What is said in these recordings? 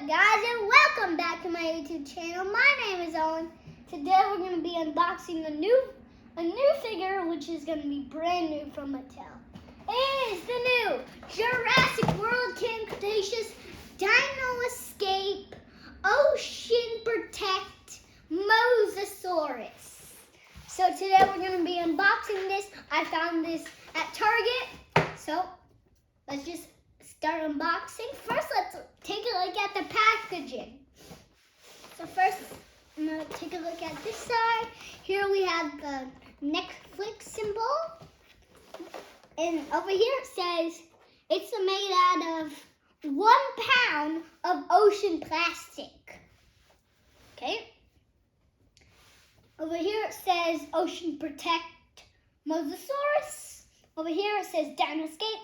guys, and welcome back to my YouTube channel. My name is Owen. Today we're going to be unboxing a new figure, which is going to be brand new from Mattel. It is the new Jurassic World Camp Cretaceous Dino Escape Ocean Protect Mosasaurus. So today we're going to be unboxing this. I found this at Target. So let's just start unboxing. First, let's take a look at the packaging. So first, I'm going to take a look at this side. Here we have the Netflix symbol. And over here it says it's made out of 1 pound of ocean plastic. Okay. Over here it says Ocean Protect Mosasaurus. Over here it says Dino Escape.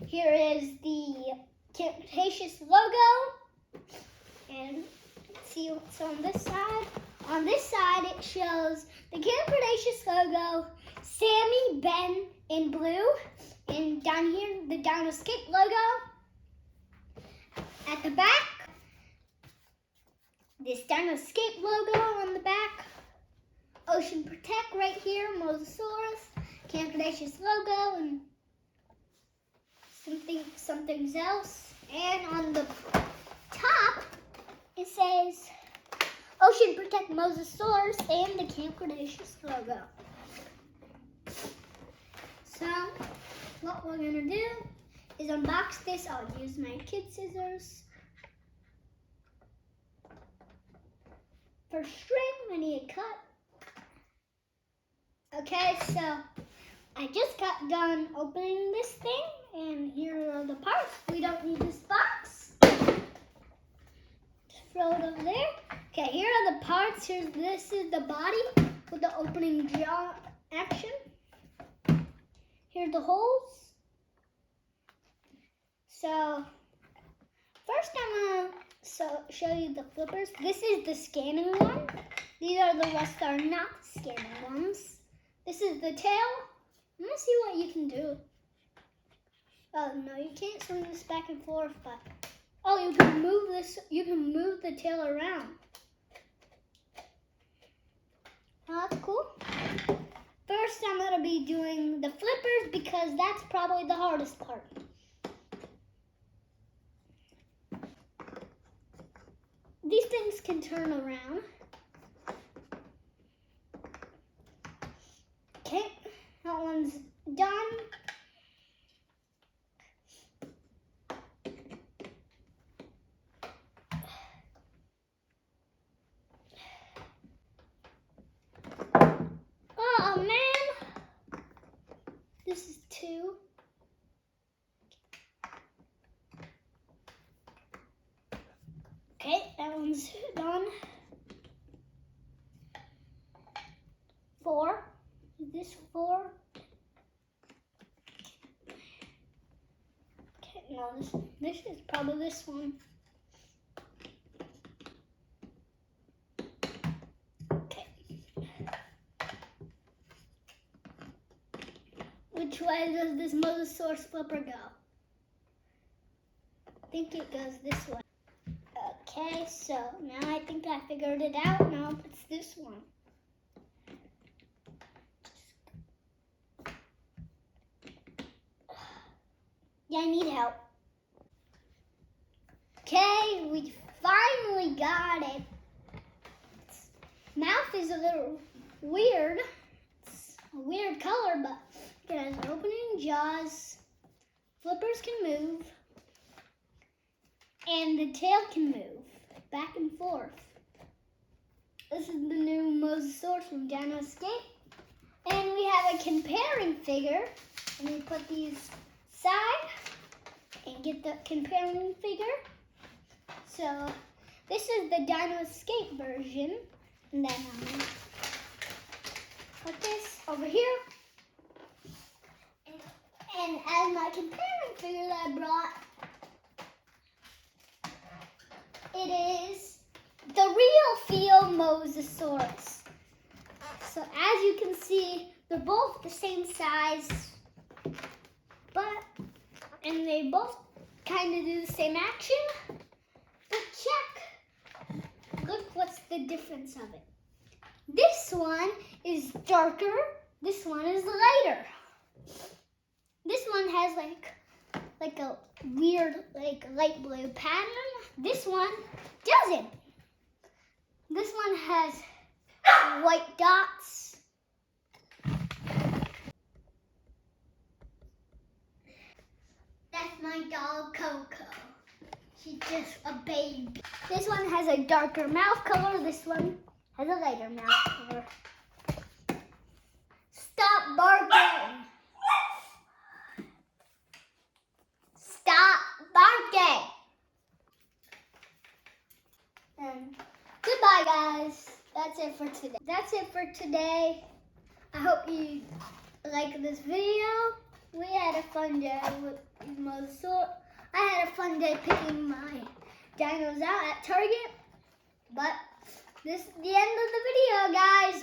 Here is the Camp Cretaceous logo. And let's see what's on this side. On this side it shows the Camp Cretaceous logo, Sammy, Ben in blue. And down here the Dino Escape logo. At the back, this Dino Escape logo on the back. Ocean Protect right here, Mosasaurus, Camp Cretaceous logo, and something else. And on the top, it says Ocean Protect Mosasaurus and the Camp Cretaceous logo. So, what we're gonna do is unbox this. I'll use my kid scissors. For string, I need a cut. Okay, so I just got done opening this thing, and here are the parts. We don't need this box. Just throw it over there. Okay, here are the parts. This is the body with the opening jaw action. Here are the holes. So first I'm gonna show you the flippers. This is the scanning one. These are the rest are not scanning ones. This is the tail. I'm gonna see what you can do. Oh no, you can't swing this back and forth, but oh, you can move this. You can move the tail around. Oh, that's cool. First, I'm gonna be doing the flippers because that's probably the hardest part. These things can turn around. Okay, that one's done. Oh man, this is 2. Okay, that one's done. 4. Is this 4? Okay, no, this is probably this one. Okay. Which way does this Mosasaurus flipper go? I think it goes this way. Okay, so now I think I figured it out. Now it's this one. Yeah, I need help. Okay, we finally got it. Its mouth is a little weird. It's a weird color, but it has opening jaws. Flippers can move. And the tail can move back and forth. This is the new Mosasaurus from Dino Escape. And we have a comparing figure. And we put these side and get the comparing figure. So this is the Dino Escape version. And then I'm going to put this over here. And as my comparing figure that I brought, it is the real feel Mosasaurus. So as you can see, they're both the same size, and they both kind of do the same action. But check the difference of it. This one is darker. This one is lighter. This one has like a weird light blue pattern. This one doesn't. This one has white dots. That's my dog Coco. She's just a baby. This one has a darker mouth color. This one has a lighter mouth color. Stop barking. Stop barking. And goodbye, guys. That's it for today. I hope you like this video. We had a fun day with Mosasaurus. I had a fun day picking my dinos out at Target. But this is the end of the video, guys.